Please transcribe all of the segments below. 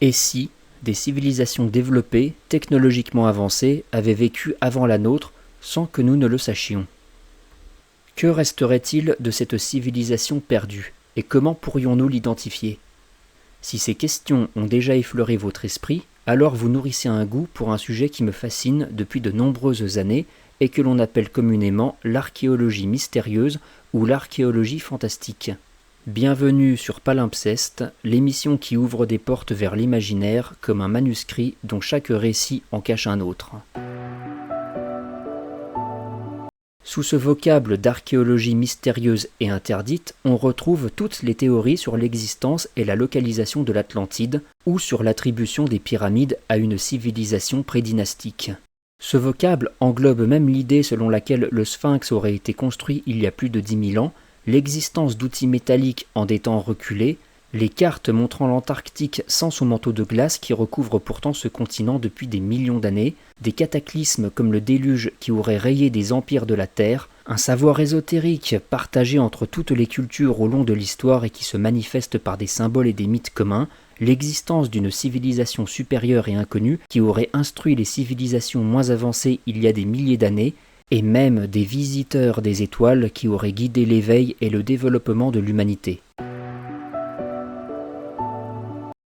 Et si des civilisations développées, technologiquement avancées, avaient vécu avant la nôtre sans que nous ne le sachions? Que resterait-il de cette civilisation perdue, et comment pourrions-nous l'identifier? Si ces questions ont déjà effleuré votre esprit, alors vous nourrissez un goût pour un sujet qui me fascine depuis de nombreuses années et que l'on appelle communément l'archéologie mystérieuse ou l'archéologie fantastique. Bienvenue sur Palimpseste, l'émission qui ouvre des portes vers l'imaginaire comme un manuscrit dont chaque récit en cache un autre. Sous ce vocable d'archéologie mystérieuse et interdite, on retrouve toutes les théories sur l'existence et la localisation de l'Atlantide, ou sur l'attribution des pyramides à une civilisation prédynastique. Ce vocable englobe même l'idée selon laquelle le Sphinx aurait été construit il y a plus de 10 000 ans, l'existence d'outils métalliques en des temps reculés, les cartes montrant l'Antarctique sans son manteau de glace qui recouvre pourtant ce continent depuis des millions d'années, des cataclysmes comme le déluge qui aurait rayé des empires de la Terre, un savoir ésotérique partagé entre toutes les cultures au long de l'histoire et qui se manifeste par des symboles et des mythes communs, l'existence d'une civilisation supérieure et inconnue qui aurait instruit les civilisations moins avancées il y a des milliers d'années, et même des visiteurs des étoiles qui auraient guidé l'éveil et le développement de l'humanité.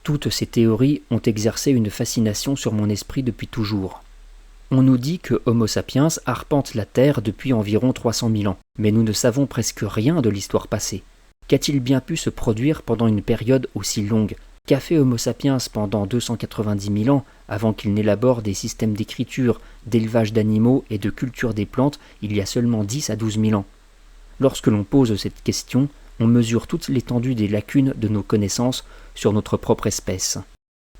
Toutes ces théories ont exercé une fascination sur mon esprit depuis toujours. On nous dit que Homo sapiens arpente la Terre depuis environ 300 000 ans, mais nous ne savons presque rien de l'histoire passée. Qu'a-t-il bien pu se produire pendant une période aussi longue? Qu'a fait Homo sapiens pendant 290 000 ans, avant qu'il n'élabore des systèmes d'écriture, d'élevage d'animaux et de culture des plantes il y a seulement 10 à 12 000 ans? Lorsque l'on pose cette question, on mesure toute l'étendue des lacunes de nos connaissances sur notre propre espèce.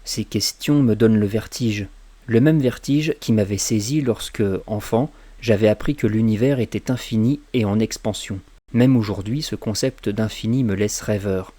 Ces questions me donnent le vertige. Le même vertige qui m'avait saisi lorsque, enfant, j'avais appris que l'univers était infini et en expansion. Même aujourd'hui, ce concept d'infini me laisse rêveur.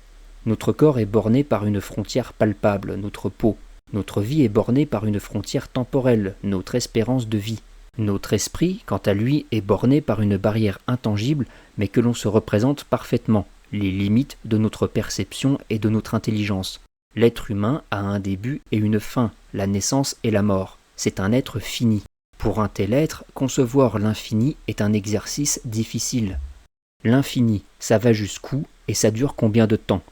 Notre corps est borné par une frontière palpable, notre peau. Notre vie est bornée par une frontière temporelle, notre espérance de vie. Notre esprit, quant à lui, est borné par une barrière intangible, mais que l'on se représente parfaitement, les limites de notre perception et de notre intelligence. L'être humain a un début et une fin, la naissance et la mort. C'est un être fini. Pour un tel être, concevoir l'infini est un exercice difficile. L'infini, ça va jusqu'où et ça dure combien de temps?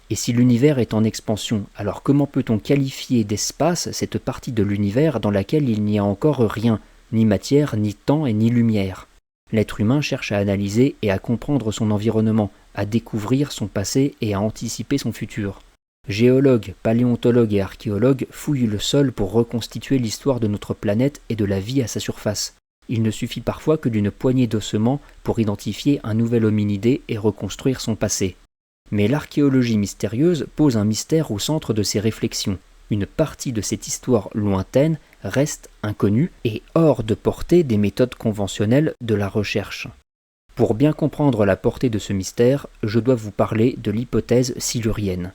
Et si l'univers est en expansion, alors comment peut-on qualifier d'espace cette partie de l'univers dans laquelle il n'y a encore rien, ni matière, ni temps et ni lumière? L'être humain cherche à analyser et à comprendre son environnement, à découvrir son passé et à anticiper son futur. Géologues, paléontologues et archéologues fouillent le sol pour reconstituer l'histoire de notre planète et de la vie à sa surface. Il ne suffit parfois que d'une poignée d'ossements pour identifier un nouvel hominidé et reconstruire son passé. Mais l'archéologie mystérieuse pose un mystère au centre de ses réflexions. Une partie de cette histoire lointaine reste inconnue et hors de portée des méthodes conventionnelles de la recherche. Pour bien comprendre la portée de ce mystère, je dois vous parler de l'hypothèse silurienne.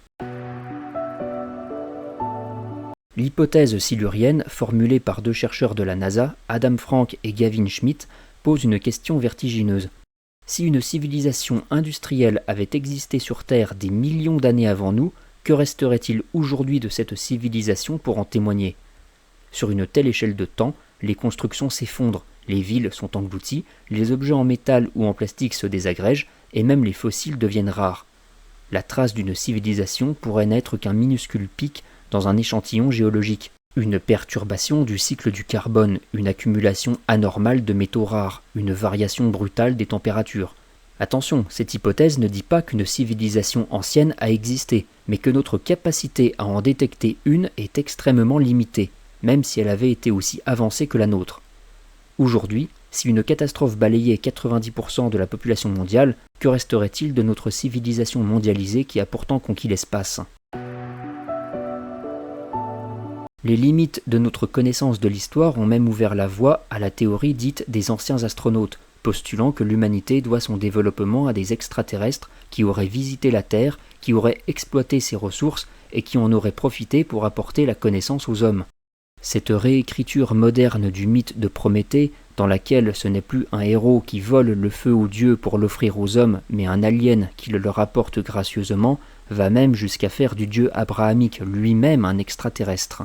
L'hypothèse silurienne, formulée par deux chercheurs de la NASA, Adam Frank et Gavin Schmidt, pose une question vertigineuse. Si une civilisation industrielle avait existé sur Terre des millions d'années avant nous, que resterait-il aujourd'hui de cette civilisation pour en témoigner? Sur une telle échelle de temps, les constructions s'effondrent, les villes sont englouties, les objets en métal ou en plastique se désagrègent, et même les fossiles deviennent rares. La trace d'une civilisation pourrait n'être qu'un minuscule pic dans un échantillon géologique, une perturbation du cycle du carbone, une accumulation anormale de métaux rares, une variation brutale des températures. Attention, cette hypothèse ne dit pas qu'une civilisation ancienne a existé, mais que notre capacité à en détecter une est extrêmement limitée, même si elle avait été aussi avancée que la nôtre. Aujourd'hui, si une catastrophe balayait 90% de la population mondiale, que resterait-il de notre civilisation mondialisée qui a pourtant conquis l'espace ? Les limites de notre connaissance de l'histoire ont même ouvert la voie à la théorie dite des anciens astronautes, postulant que l'humanité doit son développement à des extraterrestres qui auraient visité la Terre, qui auraient exploité ses ressources et qui en auraient profité pour apporter la connaissance aux hommes. Cette réécriture moderne du mythe de Prométhée, dans laquelle ce n'est plus un héros qui vole le feu aux dieux pour l'offrir aux hommes, mais un alien qui le leur apporte gracieusement, va même jusqu'à faire du dieu abrahamique lui-même un extraterrestre.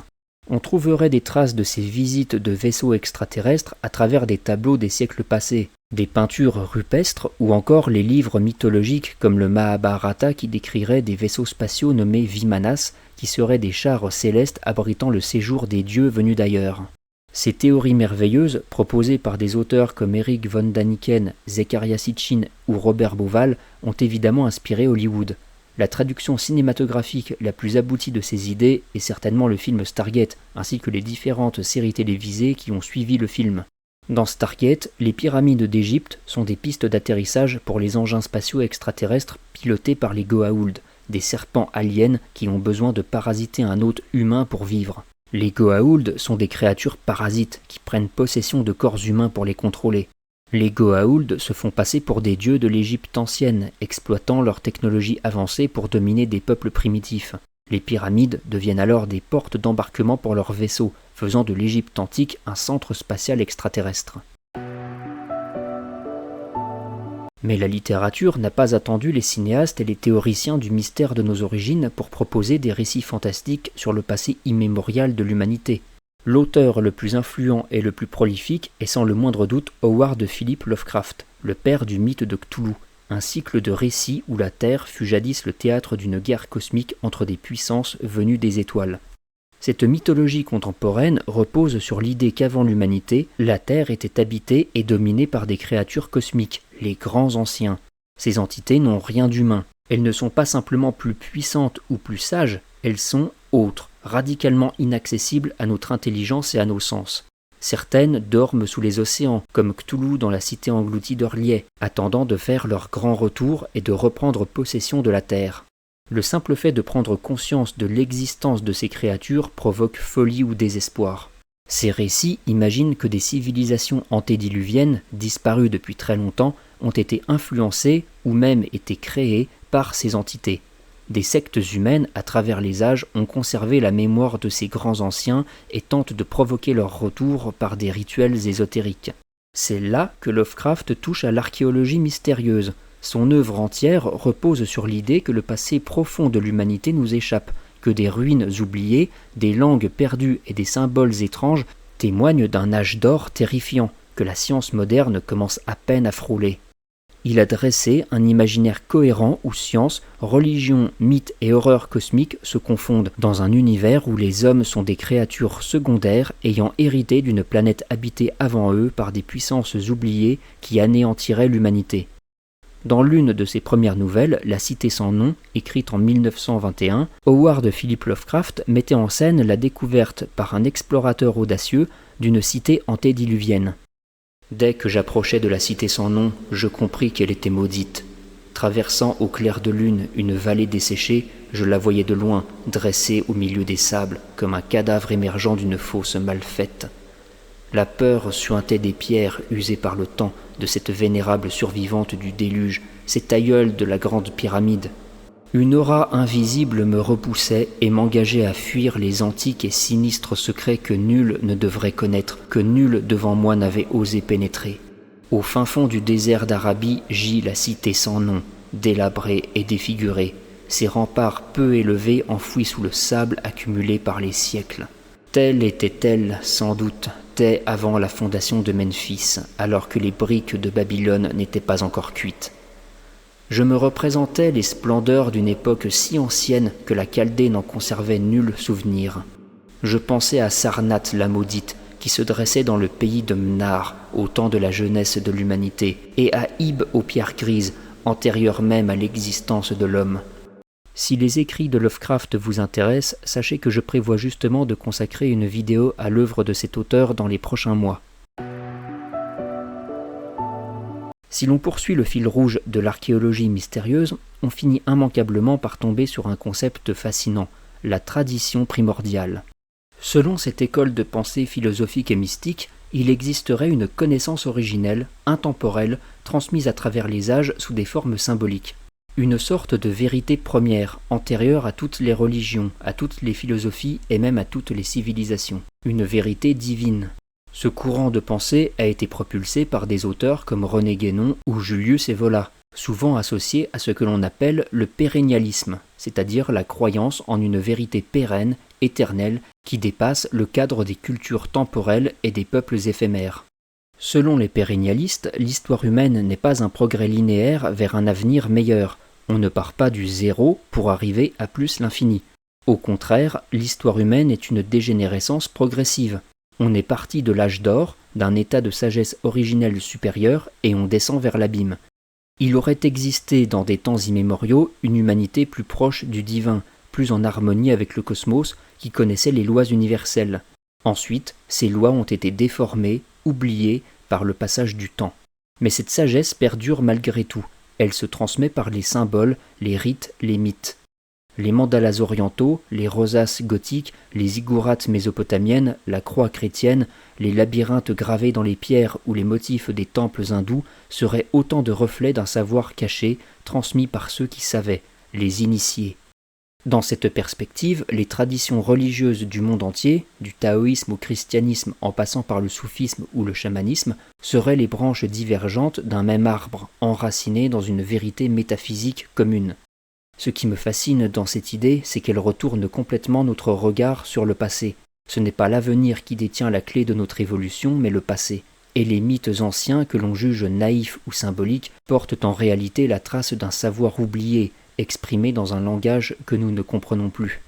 On trouverait des traces de ces visites de vaisseaux extraterrestres à travers des tableaux des siècles passés, des peintures rupestres ou encore les livres mythologiques comme le Mahabharata qui décrirait des vaisseaux spatiaux nommés Vimanas qui seraient des chars célestes abritant le séjour des dieux venus d'ailleurs. Ces théories merveilleuses, proposées par des auteurs comme Erich von Däniken, Zecharia Sitchin ou Robert Bauval, ont évidemment inspiré Hollywood. La traduction cinématographique la plus aboutie de ces idées est certainement le film Stargate, ainsi que les différentes séries télévisées qui ont suivi le film. Dans Stargate, les pyramides d'Égypte sont des pistes d'atterrissage pour les engins spatiaux extraterrestres pilotés par les Goa'uld, des serpents aliens qui ont besoin de parasiter un hôte humain pour vivre. Les Goa'uld sont des créatures parasites qui prennent possession de corps humains pour les contrôler. Les Goa'uld se font passer pour des dieux de l'Égypte ancienne, exploitant leur technologie avancée pour dominer des peuples primitifs. Les pyramides deviennent alors des portes d'embarquement pour leurs vaisseaux, faisant de l'Égypte antique un centre spatial extraterrestre. Mais la littérature n'a pas attendu les cinéastes et les théoriciens du mystère de nos origines pour proposer des récits fantastiques sur le passé immémorial de l'humanité. L'auteur le plus influent et le plus prolifique est sans le moindre doute Howard Philip Lovecraft, le père du mythe de Cthulhu, un cycle de récits où la Terre fut jadis le théâtre d'une guerre cosmique entre des puissances venues des étoiles. Cette mythologie contemporaine repose sur l'idée qu'avant l'humanité, la Terre était habitée et dominée par des créatures cosmiques, les grands anciens. Ces entités n'ont rien d'humain. Elles ne sont pas simplement plus puissantes ou plus sages, elles sont autres, radicalement inaccessibles à notre intelligence et à nos sens. Certaines dorment sous les océans, comme Cthulhu dans la cité engloutie d'Orlier, attendant de faire leur grand retour et de reprendre possession de la Terre. Le simple fait de prendre conscience de l'existence de ces créatures provoque folie ou désespoir. Ces récits imaginent que des civilisations antédiluviennes, disparues depuis très longtemps, ont été influencées ou même été créées par ces entités. Des sectes humaines, à travers les âges, ont conservé la mémoire de ces grands anciens et tentent de provoquer leur retour par des rituels ésotériques. C'est là que Lovecraft touche à l'archéologie mystérieuse. Son œuvre entière repose sur l'idée que le passé profond de l'humanité nous échappe, que des ruines oubliées, des langues perdues et des symboles étranges témoignent d'un âge d'or terrifiant, que la science moderne commence à peine à frôler. Il a dressé un imaginaire cohérent où science, religion, mythe et horreur cosmique se confondent dans un univers où les hommes sont des créatures secondaires ayant hérité d'une planète habitée avant eux par des puissances oubliées qui anéantiraient l'humanité. Dans l'une de ses premières nouvelles, La Cité sans nom, écrite en 1921, Howard Philip Lovecraft mettait en scène la découverte par un explorateur audacieux d'une cité antédiluvienne. Dès que j'approchais de la cité sans nom, je compris qu'elle était maudite. Traversant au clair de lune une vallée desséchée, je la voyais de loin, dressée au milieu des sables, comme un cadavre émergeant d'une fosse mal faite. La peur suintait des pierres usées par le temps de cette vénérable survivante du déluge, cette aïeule de la grande pyramide. Une aura invisible me repoussait et m'engageait à fuir les antiques et sinistres secrets que nul ne devrait connaître, que nul devant moi n'avait osé pénétrer. Au fin fond du désert d'Arabie gît la cité sans nom, délabrée et défigurée, ses remparts peu élevés enfouis sous le sable accumulé par les siècles. Telle était-elle, sans doute, dès avant la fondation de Memphis, alors que les briques de Babylone n'étaient pas encore cuites. Je me représentais les splendeurs d'une époque si ancienne que la Chaldée n'en conservait nul souvenir. Je pensais à Sarnath la maudite, qui se dressait dans le pays de Mnar, au temps de la jeunesse de l'humanité, et à Ib aux pierres grises, antérieure même à l'existence de l'homme. Si les écrits de Lovecraft vous intéressent, sachez que je prévois justement de consacrer une vidéo à l'œuvre de cet auteur dans les prochains mois. Si l'on poursuit le fil rouge de l'archéologie mystérieuse, on finit immanquablement par tomber sur un concept fascinant, la tradition primordiale. Selon cette école de pensée philosophique et mystique, il existerait une connaissance originelle, intemporelle, transmise à travers les âges sous des formes symboliques. Une sorte de vérité première, antérieure à toutes les religions, à toutes les philosophies et même à toutes les civilisations. Une vérité divine. Ce courant de pensée a été propulsé par des auteurs comme René Guénon ou Julius Evola, souvent associés à ce que l'on appelle le pérennialisme, c'est-à-dire la croyance en une vérité pérenne, éternelle, qui dépasse le cadre des cultures temporelles et des peuples éphémères. Selon les pérennialistes, l'histoire humaine n'est pas un progrès linéaire vers un avenir meilleur. On ne part pas du zéro pour arriver à plus l'infini. Au contraire, l'histoire humaine est une dégénérescence progressive. On est parti de l'âge d'or, d'un état de sagesse originelle supérieure, et on descend vers l'abîme. Il aurait existé dans des temps immémoriaux une humanité plus proche du divin, plus en harmonie avec le cosmos, qui connaissait les lois universelles. Ensuite, ces lois ont été déformées, oubliées par le passage du temps. Mais cette sagesse perdure malgré tout. Elle se transmet par les symboles, les rites, les mythes. Les mandalas orientaux, les rosaces gothiques, les ziggourats mésopotamiennes, la croix chrétienne, les labyrinthes gravés dans les pierres ou les motifs des temples hindous seraient autant de reflets d'un savoir caché transmis par ceux qui savaient, les initiés. Dans cette perspective, les traditions religieuses du monde entier, du taoïsme au christianisme en passant par le soufisme ou le chamanisme, seraient les branches divergentes d'un même arbre, enracinées dans une vérité métaphysique commune. Ce qui me fascine dans cette idée, c'est qu'elle retourne complètement notre regard sur le passé. Ce n'est pas l'avenir qui détient la clé de notre évolution, mais le passé. Et les mythes anciens que l'on juge naïfs ou symboliques portent en réalité la trace d'un savoir oublié, exprimé dans un langage que nous ne comprenons plus.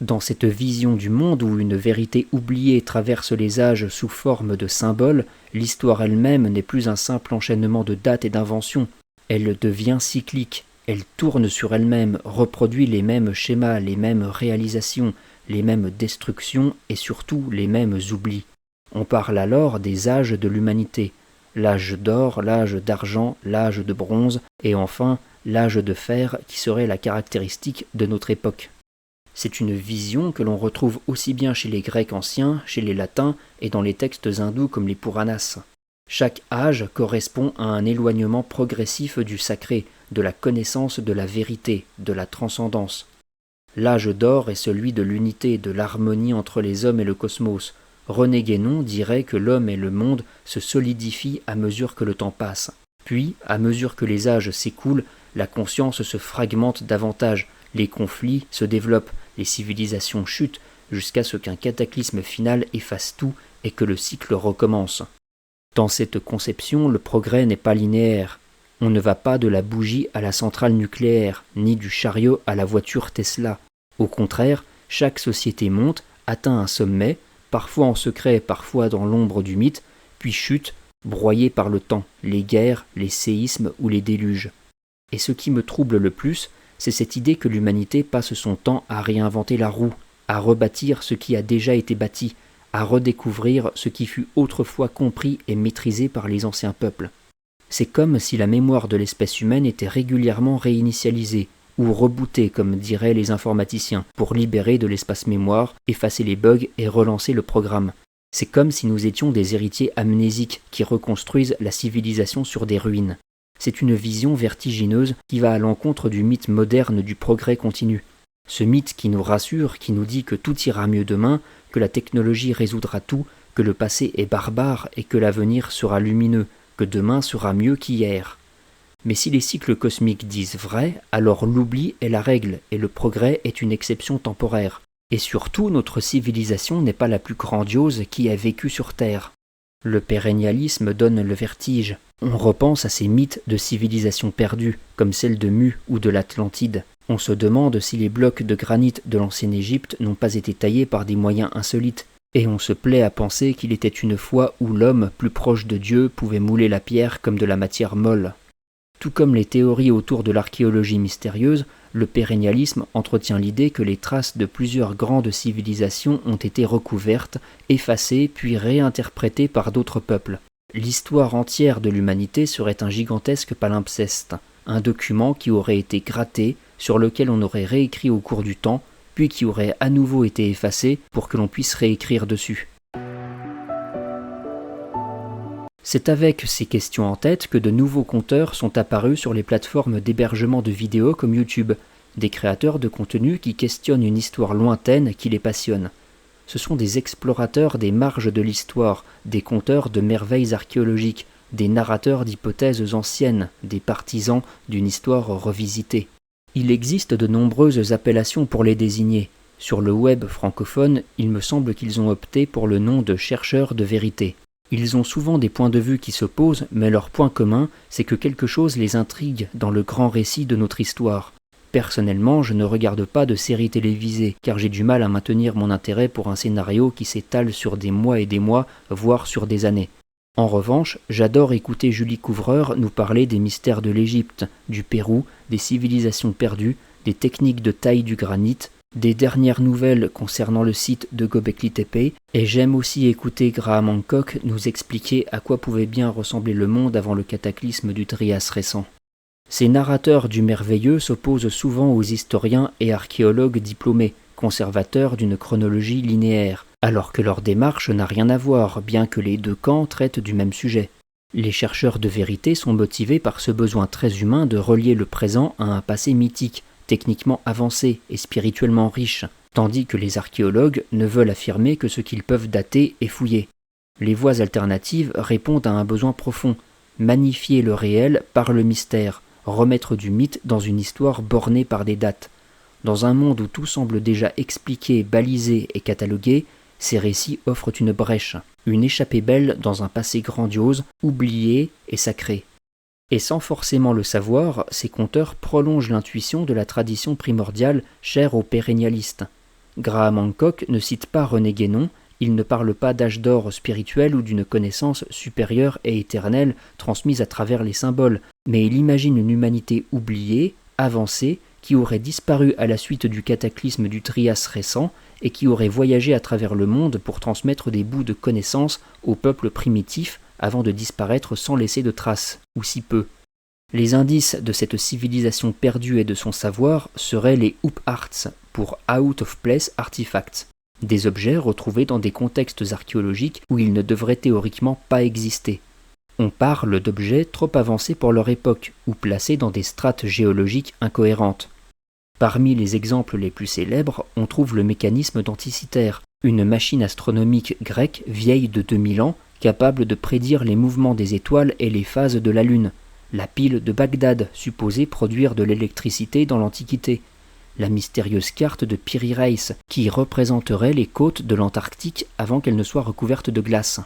Dans cette vision du monde où une vérité oubliée traverse les âges sous forme de symboles, l'histoire elle-même n'est plus un simple enchaînement de dates et d'inventions. Elle devient cyclique, elle tourne sur elle-même, reproduit les mêmes schémas, les mêmes réalisations, les mêmes destructions et surtout les mêmes oublis. On parle alors des âges de l'humanité, l'âge d'or, l'âge d'argent, l'âge de bronze et enfin l'âge de fer qui serait la caractéristique de notre époque. C'est une vision que l'on retrouve aussi bien chez les Grecs anciens, chez les Latins et dans les textes hindous comme les Puranas. Chaque âge correspond à un éloignement progressif du sacré, de la connaissance de la vérité, de la transcendance. L'âge d'or est celui de l'unité, de l'harmonie entre les hommes et le cosmos. René Guénon dirait que l'homme et le monde se solidifient à mesure que le temps passe. Puis, à mesure que les âges s'écoulent, la conscience se fragmente davantage, les conflits se développent, les civilisations chutent, jusqu'à ce qu'un cataclysme final efface tout et que le cycle recommence. Dans cette conception, le progrès n'est pas linéaire. On ne va pas de la bougie à la centrale nucléaire, ni du chariot à la voiture Tesla. Au contraire, chaque société monte, atteint un sommet, parfois en secret, parfois dans l'ombre du mythe, puis chute, broyée par le temps, les guerres, les séismes ou les déluges. Et ce qui me trouble le plus, c'est cette idée que l'humanité passe son temps à réinventer la roue, à rebâtir ce qui a déjà été bâti, à redécouvrir ce qui fut autrefois compris et maîtrisé par les anciens peuples. C'est comme si la mémoire de l'espèce humaine était régulièrement réinitialisée, ou rebootée comme diraient les informaticiens, pour libérer de l'espace mémoire, effacer les bugs et relancer le programme. C'est comme si nous étions des héritiers amnésiques qui reconstruisent la civilisation sur des ruines. C'est une vision vertigineuse qui va à l'encontre du mythe moderne du progrès continu. Ce mythe qui nous rassure, qui nous dit que tout ira mieux demain, que la technologie résoudra tout, que le passé est barbare et que l'avenir sera lumineux, que demain sera mieux qu'hier. Mais si les cycles cosmiques disent vrai, alors l'oubli est la règle et le progrès est une exception temporaire. Et surtout, notre civilisation n'est pas la plus grandiose qui ait vécu sur Terre. Le pérennialisme donne le vertige. On repense à ces mythes de civilisations perdues, comme celle de Mu ou de l'Atlantide. On se demande si les blocs de granit de l'ancienne Égypte n'ont pas été taillés par des moyens insolites, et on se plaît à penser qu'il était une fois où l'homme, plus proche de Dieu, pouvait mouler la pierre comme de la matière molle. Tout comme les théories autour de l'archéologie mystérieuse, le pérennialisme entretient l'idée que les traces de plusieurs grandes civilisations ont été recouvertes, effacées puis réinterprétées par d'autres peuples. L'histoire entière de l'humanité serait un gigantesque palimpseste, un document qui aurait été gratté, sur lequel on aurait réécrit au cours du temps, puis qui aurait à nouveau été effacé pour que l'on puisse réécrire dessus. C'est avec ces questions en tête que de nouveaux conteurs sont apparus sur les plateformes d'hébergement de vidéos comme YouTube, des créateurs de contenu qui questionnent une histoire lointaine qui les passionne. Ce sont des explorateurs des marges de l'histoire, des conteurs de merveilles archéologiques, des narrateurs d'hypothèses anciennes, des partisans d'une histoire revisitée. Il existe de nombreuses appellations pour les désigner. Sur le web francophone, il me semble qu'ils ont opté pour le nom de chercheurs de vérité. Ils ont souvent des points de vue qui s'opposent, mais leur point commun, c'est que quelque chose les intrigue dans le grand récit de notre histoire. Personnellement, je ne regarde pas de séries télévisées, car j'ai du mal à maintenir mon intérêt pour un scénario qui s'étale sur des mois et des mois, voire sur des années. En revanche, j'adore écouter Julie Couvreur nous parler des mystères de l'Égypte, du Pérou, des civilisations perdues, des techniques de taille du granit, des dernières nouvelles concernant le site de Göbekli Tepe, et j'aime aussi écouter Graham Hancock nous expliquer à quoi pouvait bien ressembler le monde avant le cataclysme du Trias récent. Ces narrateurs du merveilleux s'opposent souvent aux historiens et archéologues diplômés, conservateurs d'une chronologie linéaire, alors que leur démarche n'a rien à voir, bien que les deux camps traitent du même sujet. Les chercheurs de vérité sont motivés par ce besoin très humain de relier le présent à un passé mythique, techniquement avancé et spirituellement riche, tandis que les archéologues ne veulent affirmer que ce qu'ils peuvent dater et fouiller. Les voies alternatives répondent à un besoin profond, magnifier le réel par le mystère, remettre du mythe dans une histoire bornée par des dates. Dans un monde où tout semble déjà expliqué, balisé et catalogué, ces récits offrent une brèche, une échappée belle dans un passé grandiose, oublié et sacré. Et sans forcément le savoir, ces conteurs prolongent l'intuition de la tradition primordiale chère aux pérennialistes. Graham Hancock ne cite pas René Guénon, il ne parle pas d'âge d'or spirituel ou d'une connaissance supérieure et éternelle transmise à travers les symboles, mais il imagine une humanité oubliée, avancée, qui aurait disparu à la suite du cataclysme du Trias récent et qui aurait voyagé à travers le monde pour transmettre des bouts de connaissances aux peuples primitifs avant de disparaître sans laisser de traces, ou si peu. Les indices de cette civilisation perdue et de son savoir seraient les Up Arts, pour Out of Place Artifacts, des objets retrouvés dans des contextes archéologiques où ils ne devraient théoriquement pas exister. On parle d'objets trop avancés pour leur époque ou placés dans des strates géologiques incohérentes. Parmi les exemples les plus célèbres, on trouve le mécanisme d'Anticythère, une machine astronomique grecque vieille de 2000 ans, capable de prédire les mouvements des étoiles et les phases de la Lune, la pile de Bagdad, supposée produire de l'électricité dans l'Antiquité, la mystérieuse carte de Piri Reis, qui représenterait les côtes de l'Antarctique avant qu'elles ne soient recouvertes de glace.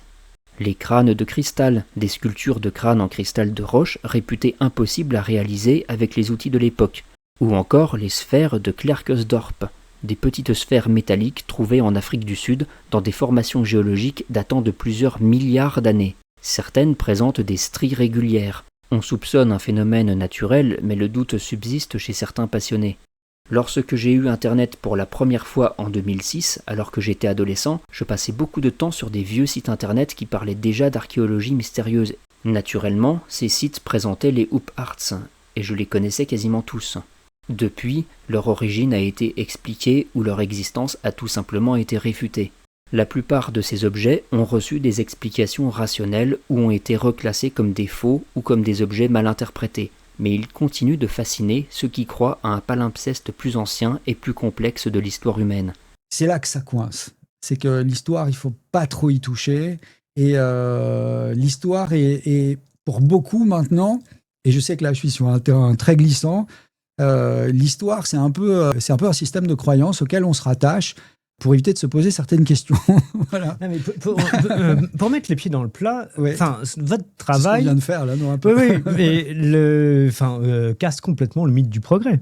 Les crânes de cristal, des sculptures de crânes en cristal de roche réputées impossibles à réaliser avec les outils de l'époque, ou encore les sphères de Klerksdorp, des petites sphères métalliques trouvées en Afrique du Sud dans des formations géologiques datant de plusieurs milliards d'années. Certaines présentent des stries régulières. On soupçonne un phénomène naturel, mais le doute subsiste chez certains passionnés. Lorsque j'ai eu Internet pour la première fois en 2006, alors que j'étais adolescent, je passais beaucoup de temps sur des vieux sites Internet qui parlaient déjà d'archéologie mystérieuse. Naturellement, ces sites présentaient les Up Arts, et je les connaissais quasiment tous. Depuis, leur origine a été expliquée ou leur existence a tout simplement été réfutée. La plupart de ces objets ont reçu des explications rationnelles ou ont été reclassés comme des faux ou comme des objets mal interprétés, mais ils continuent de fasciner ceux qui croient à un palimpseste plus ancien et plus complexe de l'histoire humaine. C'est là que ça coince. C'est que l'histoire, il ne faut pas trop y toucher. Et l'histoire est pour beaucoup maintenant, et je sais que là je suis sur un terrain très glissant, l'histoire c'est un peu un système de croyance auquel on se rattache pour éviter de se poser certaines questions. Voilà. Non, mais pour mettre les pieds dans le plat, Ouais. votre travail... C'est ce qu'on vient de faire là, non, un peu. Oui, mais casse complètement le mythe du progrès.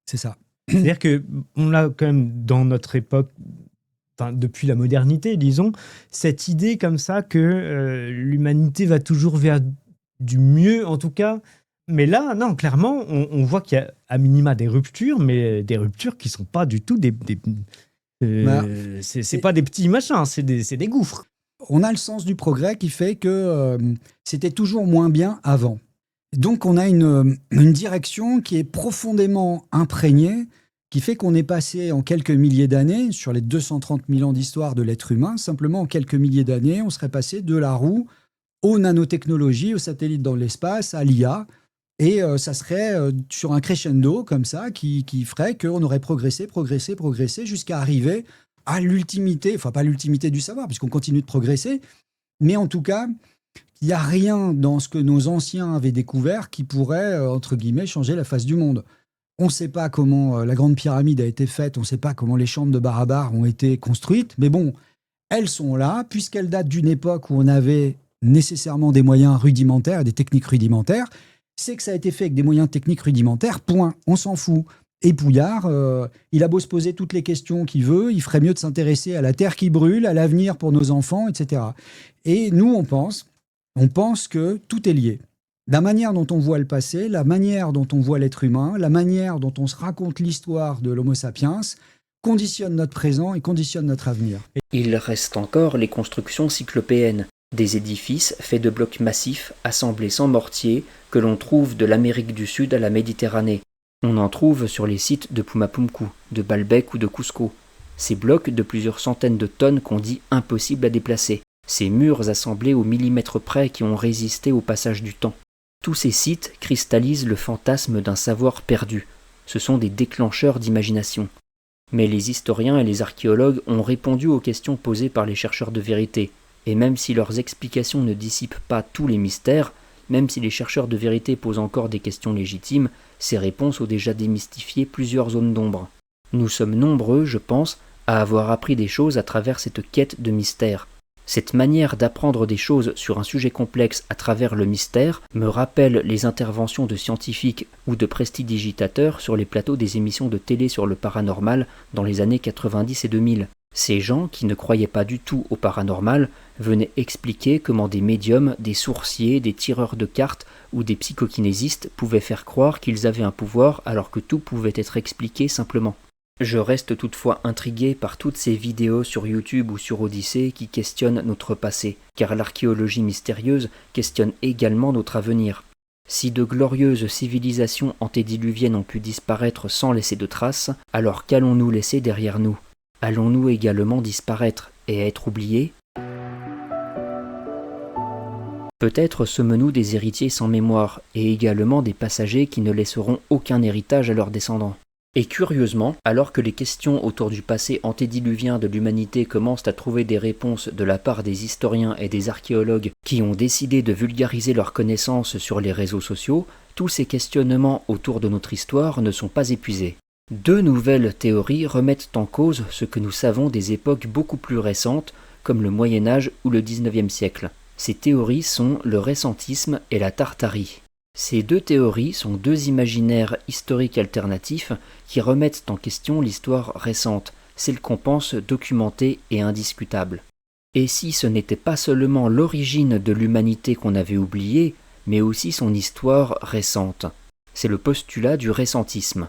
C'est ça. C'est-à-dire qu'on l'a quand même dans notre époque, depuis la modernité, disons, cette idée comme ça que l'humanité va toujours vers du mieux, en tout cas. Mais là, non, clairement, on voit qu'il y a à minima des ruptures, mais des ruptures qui ne sont pas du tout c'est pas des petits machins, c'est des gouffres. On a le sens du progrès qui fait que c'était toujours moins bien avant. Donc on a une direction qui est profondément imprégnée, qui fait qu'on est passé en quelques milliers d'années, sur les 230 000 ans d'histoire de l'être humain, simplement en quelques milliers d'années, on serait passé de la roue aux nanotechnologies, aux satellites dans l'espace, à l'IA, et ça serait sur un crescendo comme ça, qui ferait qu'on aurait progressé, jusqu'à arriver à l'ultimité, enfin pas l'ultimité du savoir, puisqu'on continue de progresser, mais en tout cas, il n'y a rien dans ce que nos anciens avaient découvert qui pourrait, entre guillemets, changer la face du monde. On ne sait pas comment la Grande Pyramide a été faite, on ne sait pas comment les chambres de Barabar ont été construites, mais bon, elles sont là, puisqu'elles datent d'une époque où on avait nécessairement des moyens rudimentaires, des techniques rudimentaires. C'est que ça a été fait avec des moyens techniques rudimentaires, point, on s'en fout. Et Pouillard, il a beau se poser toutes les questions qu'il veut, il ferait mieux de s'intéresser à la terre qui brûle, à l'avenir pour nos enfants, etc. Et nous, on pense que tout est lié. La manière dont on voit le passé, la manière dont on voit l'être humain, la manière dont on se raconte l'histoire de l'Homo sapiens, conditionne notre présent et conditionne notre avenir. Il reste encore les constructions cyclopéennes, des édifices faits de blocs massifs assemblés sans mortier que l'on trouve de l'Amérique du Sud à la Méditerranée. On en trouve sur les sites de Pumapumku, de Baalbek ou de Cusco. Ces blocs de plusieurs centaines de tonnes qu'on dit impossibles à déplacer. Ces murs assemblés au millimètre près qui ont résisté au passage du temps. Tous ces sites cristallisent le fantasme d'un savoir perdu. Ce sont des déclencheurs d'imagination. Mais les historiens et les archéologues ont répondu aux questions posées par les chercheurs de vérité. Et même si leurs explications ne dissipent pas tous les mystères, même si les chercheurs de vérité posent encore des questions légitimes, ces réponses ont déjà démystifié plusieurs zones d'ombre. Nous sommes nombreux, je pense, à avoir appris des choses à travers cette quête de mystère. Cette manière d'apprendre des choses sur un sujet complexe à travers le mystère me rappelle les interventions de scientifiques ou de prestidigitateurs sur les plateaux des émissions de télé sur le paranormal dans les années 90 et 2000. Ces gens, qui ne croyaient pas du tout au paranormal, venaient expliquer comment des médiums, des sourciers, des tireurs de cartes ou des psychokinésistes pouvaient faire croire qu'ils avaient un pouvoir alors que tout pouvait être expliqué simplement. Je reste toutefois intrigué par toutes ces vidéos sur YouTube ou sur Odyssée qui questionnent notre passé, car l'archéologie mystérieuse questionne également notre avenir. Si de glorieuses civilisations antédiluviennes ont pu disparaître sans laisser de traces, alors qu'allons-nous laisser derrière nous ? Allons-nous également disparaître et être oubliés ? Peut-être sommes-nous des héritiers sans mémoire et également des passagers qui ne laisseront aucun héritage à leurs descendants. Et curieusement, alors que les questions autour du passé antédiluvien de l'humanité commencent à trouver des réponses de la part des historiens et des archéologues qui ont décidé de vulgariser leurs connaissances sur les réseaux sociaux, tous ces questionnements autour de notre histoire ne sont pas épuisés. Deux nouvelles théories remettent en cause ce que nous savons des époques beaucoup plus récentes, comme le Moyen-Âge ou le XIXe siècle. Ces théories sont le récentisme et la Tartarie. Ces deux théories sont deux imaginaires historiques alternatifs qui remettent en question l'histoire récente, celle qu'on pense documentée et indiscutable. Et si ce n'était pas seulement l'origine de l'humanité qu'on avait oubliée, mais aussi son histoire récente. C'est le postulat du récentisme.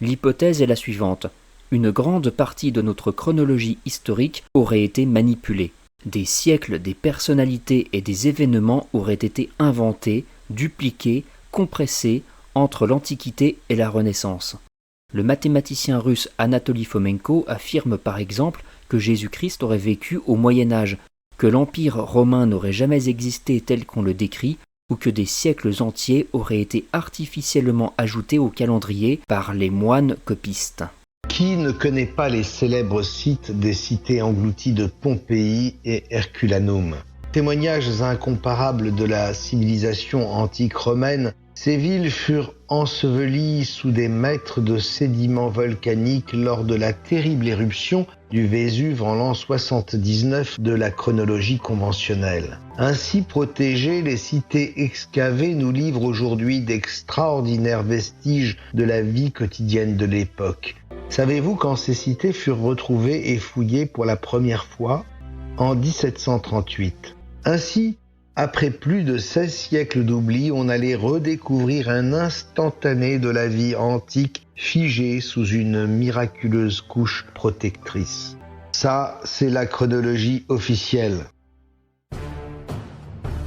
L'hypothèse est la suivante. Une grande partie de notre chronologie historique aurait été manipulée. Des siècles, des personnalités et des événements auraient été inventés, dupliqués, compressés entre l'Antiquité et la Renaissance. Le mathématicien russe Anatoly Fomenko affirme par exemple que Jésus-Christ aurait vécu au Moyen-Âge, que l'Empire romain n'aurait jamais existé tel qu'on le décrit, ou que des siècles entiers auraient été artificiellement ajoutés au calendrier par les moines copistes. Qui ne connaît pas les célèbres sites des cités englouties de Pompéi et Herculanum ? Témoignages incomparables de la civilisation antique romaine, ces villes furent ensevelies sous des mètres de sédiments volcaniques lors de la terrible éruption du Vésuve en l'an 79 de la chronologie conventionnelle. Ainsi protégées, les cités excavées nous livrent aujourd'hui d'extraordinaires vestiges de la vie quotidienne de l'époque. Savez-vous quand ces cités furent retrouvées et fouillées pour la première fois ? En 1738. Ainsi, après plus de 16 siècles d'oubli, on allait redécouvrir un instantané de la vie antique figé sous une miraculeuse couche protectrice. Ça, c'est la chronologie officielle.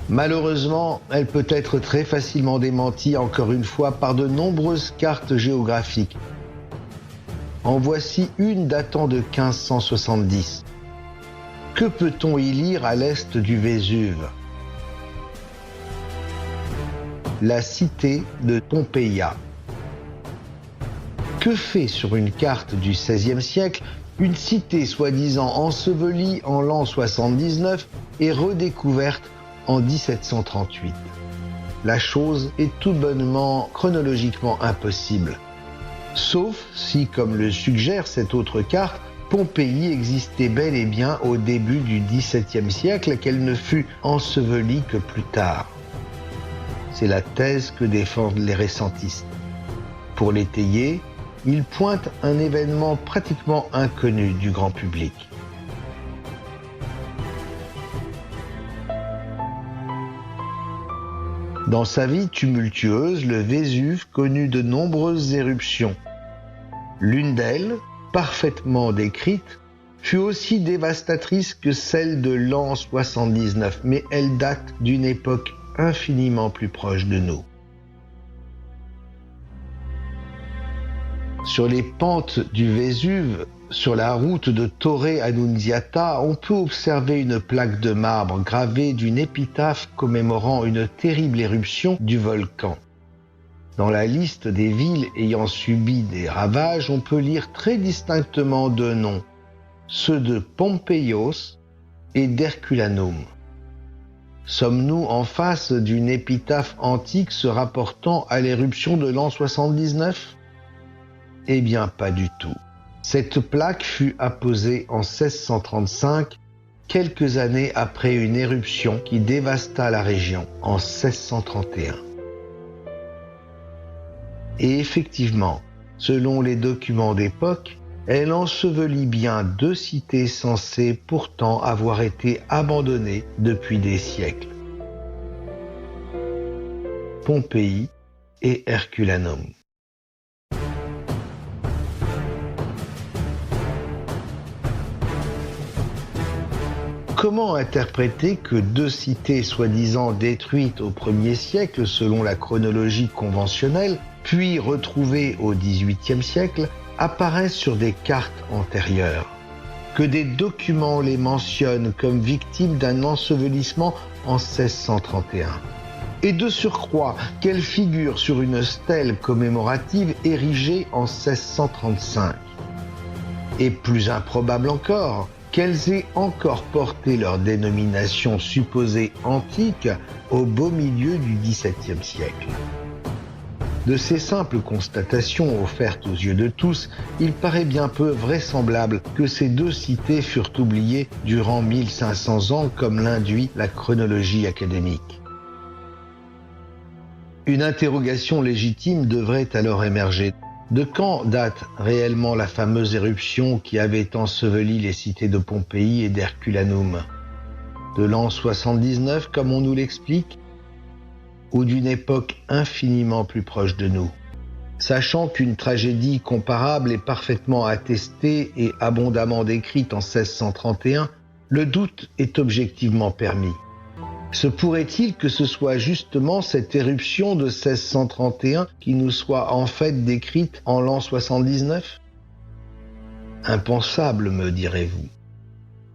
Malheureusement, elle peut être très facilement démentie encore une fois par de nombreuses cartes géographiques. En voici une datant de 1570. Que peut-on y lire à l'est du Vésuve ? La cité de Pompeia. Que fait sur une carte du XVIe siècle une cité soi-disant ensevelie en l'an 79 et redécouverte en 1738 ? La chose est tout bonnement chronologiquement impossible. Sauf si, comme le suggère cette autre carte, Pompéi existait bel et bien au début du XVIIe siècle et qu'elle ne fut ensevelie que plus tard. C'est la thèse que défendent les récentistes. Pour l'étayer, ils pointent un événement pratiquement inconnu du grand public. Dans sa vie tumultueuse, le Vésuve connut de nombreuses éruptions. L'une d'elles, parfaitement décrite, fut aussi dévastatrice que celle de l'an 79, mais elle date d'une époque infiniment plus proche de nous. Sur les pentes du Vésuve, sur la route de Torre Annunziata, on peut observer une plaque de marbre gravée d'une épitaphe commémorant une terrible éruption du volcan. Dans la liste des villes ayant subi des ravages, on peut lire très distinctement deux noms, ceux de Pompeios et d'Herculanum. Sommes-nous en face d'une épitaphe antique se rapportant à l'éruption de l'an 79 ? Eh bien, pas du tout. Cette plaque fut apposée en 1635, quelques années après une éruption qui dévasta la région en 1631. Et effectivement, selon les documents d'époque, elle ensevelit bien deux cités censées pourtant avoir été abandonnées depuis des siècles. Pompéi et Herculanum. Comment interpréter que deux cités soi-disant détruites au 1er siècle selon la chronologie conventionnelle, puis retrouvées au XVIIIe siècle, apparaissent sur des cartes antérieures? Que des documents les mentionnent comme victimes d'un ensevelissement en 1631? Et de surcroît, qu'elles figurent sur une stèle commémorative érigée en 1635? Et plus improbable encore, qu'elles aient encore porté leur dénomination supposée antique au beau milieu du XVIIe siècle. De ces simples constatations offertes aux yeux de tous, il paraît bien peu vraisemblable que ces deux cités furent oubliées durant 1500 ans comme l'induit la chronologie académique. Une interrogation légitime devrait alors émerger. De quand date réellement la fameuse éruption qui avait enseveli les cités de Pompéi et d'Herculanum? De l'an 79, comme on nous l'explique, ou d'une époque infiniment plus proche de nous? Sachant qu'une tragédie comparable est parfaitement attestée et abondamment décrite en 1631, le doute est objectivement permis. Se pourrait-il que ce soit justement cette éruption de 1631 qui nous soit en fait décrite en l'an 79 ? Impensable, me direz-vous.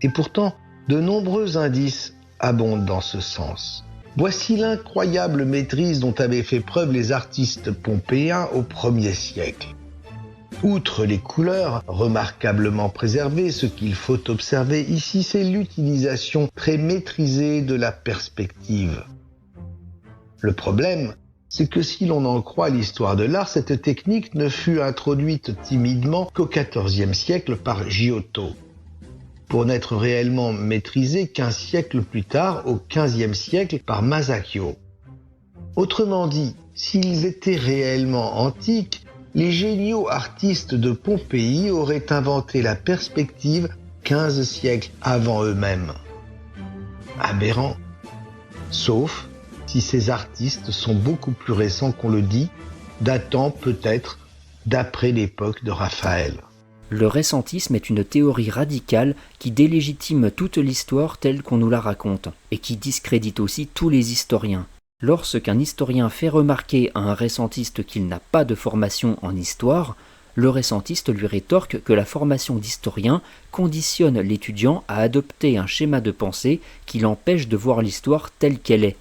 Et pourtant, de nombreux indices abondent dans ce sens. Voici l'incroyable maîtrise dont avaient fait preuve les artistes pompéens au 1er siècle. Outre les couleurs remarquablement préservées, ce qu'il faut observer ici, c'est l'utilisation très maîtrisée de la perspective. Le problème, c'est que si l'on en croit l'histoire de l'art, cette technique ne fut introduite timidement qu'au XIVe siècle par Giotto, pour n'être réellement maîtrisée qu'1 siècle plus tard, au XVe siècle, par Masaccio. Autrement dit, s'ils étaient réellement antiques, les géniaux artistes de Pompéi auraient inventé la perspective 15 siècles avant eux-mêmes. Aberrant. Sauf si ces artistes sont beaucoup plus récents qu'on le dit, datant peut-être d'après l'époque de Raphaël. Le récentisme est une théorie radicale qui délégitime toute l'histoire telle qu'on nous la raconte, et qui discrédite aussi tous les historiens. Lorsqu'un historien fait remarquer à un récentiste qu'il n'a pas de formation en histoire, le récentiste lui rétorque que la formation d'historien conditionne l'étudiant à adopter un schéma de pensée qui l'empêche de voir l'histoire telle qu'elle est.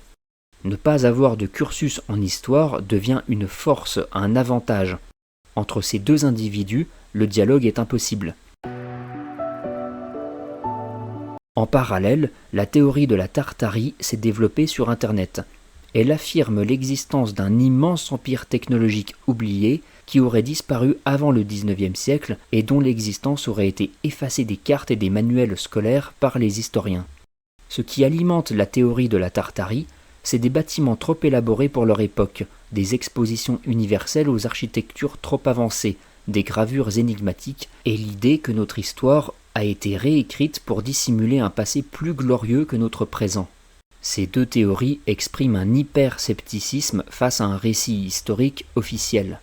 Ne pas avoir de cursus en histoire devient une force, un avantage. Entre ces deux individus, le dialogue est impossible. En parallèle, la théorie de la Tartarie s'est développée sur Internet. Elle affirme l'existence d'un immense empire technologique oublié qui aurait disparu avant le XIXe siècle et dont l'existence aurait été effacée des cartes et des manuels scolaires par les historiens. Ce qui alimente la théorie de la Tartarie, c'est des bâtiments trop élaborés pour leur époque, des expositions universelles aux architectures trop avancées, des gravures énigmatiques et l'idée que notre histoire a été réécrite pour dissimuler un passé plus glorieux que notre présent. Ces deux théories expriment un hyper-scepticisme face à un récit historique officiel.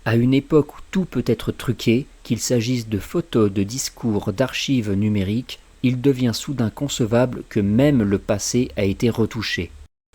À une époque où tout peut être truqué, qu'il s'agisse de photos, de discours, d'archives numériques, il devient soudain concevable que même le passé a été retouché.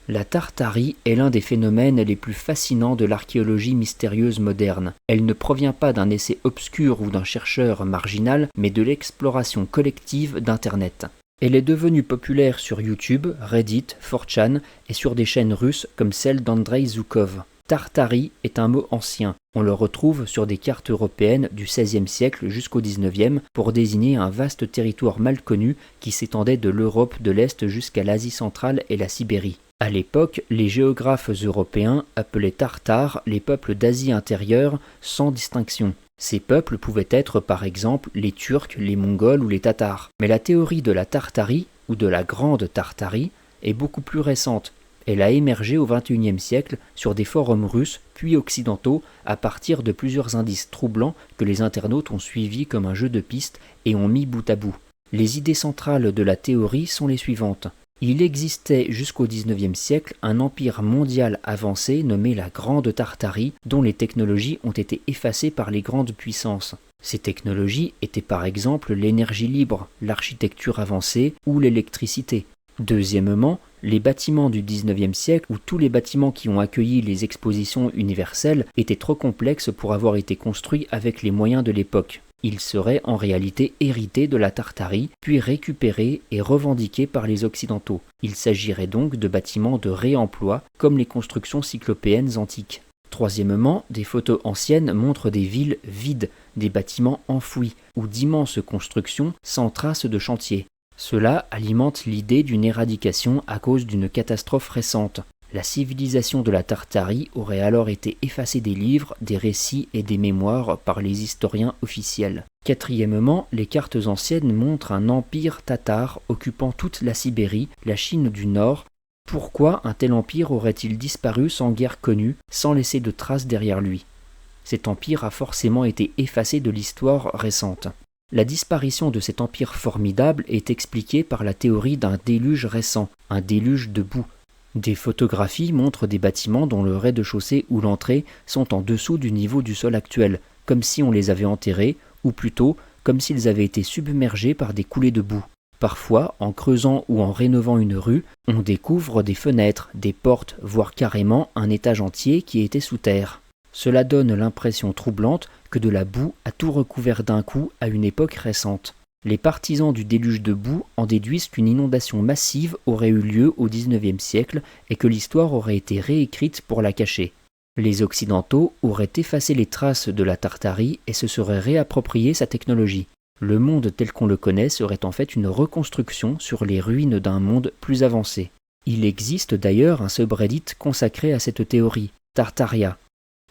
La Tartarie est l'un des phénomènes les plus fascinants de l'archéologie mystérieuse moderne. Elle ne provient pas d'un essai obscur ou d'un chercheur marginal, mais de l'exploration collective d'Internet. Elle est devenue populaire sur YouTube, Reddit, 4chan et sur des chaînes russes comme celle d'Andrei Zoukov. Tartarie est un mot ancien. On le retrouve sur des cartes européennes du XVIe siècle jusqu'au XIXe pour désigner un vaste territoire mal connu qui s'étendait de l'Europe de l'Est jusqu'à l'Asie centrale et la Sibérie. À l'époque, les géographes européens appelaient Tartares les peuples d'Asie intérieure sans distinction. Ces peuples pouvaient être par exemple les Turcs, les Mongols ou les Tatars. Mais la théorie de la Tartarie, ou de la Grande Tartarie, est beaucoup plus récente. Elle a émergé au XXIe siècle sur des forums russes puis occidentaux à partir de plusieurs indices troublants que les internautes ont suivis comme un jeu de pistes et ont mis bout à bout. Les idées centrales de la théorie sont les suivantes. Il existait jusqu'au XIXe siècle un empire mondial avancé nommé la Grande Tartarie, dont les technologies ont été effacées par les grandes puissances. Ces technologies étaient par exemple l'énergie libre, l'architecture avancée ou l'électricité. Deuxièmement, les bâtiments du XIXe siècle, ou tous les bâtiments qui ont accueilli les expositions universelles, étaient trop complexes pour avoir été construits avec les moyens de l'époque. Ils seraient en réalité hérités de la Tartarie, puis récupérés et revendiqués par les Occidentaux. Il s'agirait donc de bâtiments de réemploi, comme les constructions cyclopéennes antiques. Troisièmement, des photos anciennes montrent des villes vides, des bâtiments enfouis, ou d'immenses constructions sans trace de chantier. Cela alimente l'idée d'une éradication à cause d'une catastrophe récente. La civilisation de la Tartarie aurait alors été effacée des livres, des récits et des mémoires par les historiens officiels. Quatrièmement, les cartes anciennes montrent un empire tatar occupant toute la Sibérie, la Chine du Nord. Pourquoi un tel empire aurait-il disparu sans guerre connue, sans laisser de traces derrière lui? Cet empire a forcément été effacé de l'histoire récente. La disparition de cet empire formidable est expliquée par la théorie d'un déluge récent, un déluge de boue. Des photographies montrent des bâtiments dont le rez-de-chaussée ou l'entrée sont en dessous du niveau du sol actuel, comme si on les avait enterrés, ou plutôt comme s'ils avaient été submergés par des coulées de boue. Parfois, en creusant ou en rénovant une rue, on découvre des fenêtres, des portes, voire carrément un étage entier qui était sous terre. Cela donne l'impression troublante que de la boue a tout recouvert d'un coup à une époque récente. Les partisans du déluge de boue en déduisent qu'une inondation massive aurait eu lieu au XIXe siècle et que l'histoire aurait été réécrite pour la cacher. Les Occidentaux auraient effacé les traces de la Tartarie et se seraient réapproprié sa technologie. Le monde tel qu'on le connaît serait en fait une reconstruction sur les ruines d'un monde plus avancé. Il existe d'ailleurs un subreddit consacré à cette théorie, Tartaria.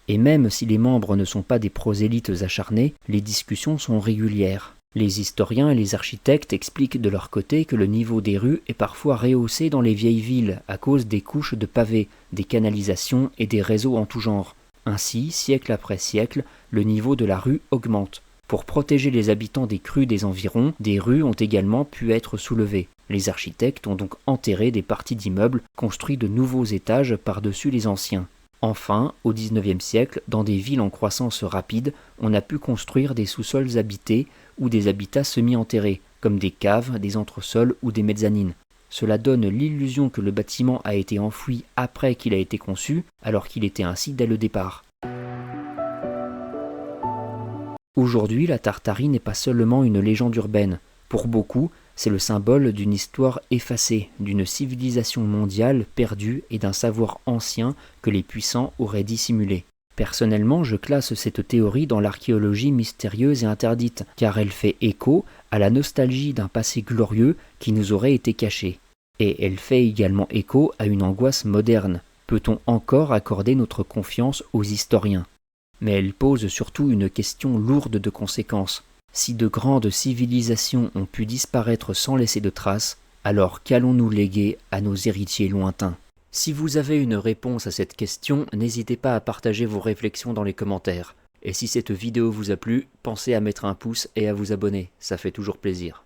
Et même si les membres ne sont pas des prosélytes acharnés, les discussions sont régulières. Les historiens et les architectes expliquent de leur côté que le niveau des rues est parfois rehaussé dans les vieilles villes à cause des couches de pavés, des canalisations et des réseaux en tout genre. Ainsi, siècle après siècle, le niveau de la rue augmente. Pour protéger les habitants des crues des environs, des rues ont également pu être soulevées. Les architectes ont donc enterré des parties d'immeubles, construit de nouveaux étages par-dessus les anciens. Enfin, au XIXe siècle, dans des villes en croissance rapide, on a pu construire des sous-sols habités ou des habitats semi-enterrés, comme des caves, des entresols ou des mezzanines. Cela donne l'illusion que le bâtiment a été enfoui après qu'il a été conçu, alors qu'il était ainsi dès le départ. Aujourd'hui, la Tartarie n'est pas seulement une légende urbaine. Pour beaucoup, c'est le symbole d'une histoire effacée, d'une civilisation mondiale perdue et d'un savoir ancien que les puissants auraient dissimulé. Personnellement, je classe cette théorie dans l'archéologie mystérieuse et interdite, car elle fait écho à la nostalgie d'un passé glorieux qui nous aurait été caché. Et elle fait également écho à une angoisse moderne. Peut-on encore accorder notre confiance aux historiens? Mais elle pose surtout une question lourde de conséquences. Si de grandes civilisations ont pu disparaître sans laisser de traces, alors qu'allons-nous léguer à nos héritiers lointains? Si vous avez une réponse à cette question, n'hésitez pas à partager vos réflexions dans les commentaires. Et si cette vidéo vous a plu, pensez à mettre un pouce et à vous abonner, ça fait toujours plaisir.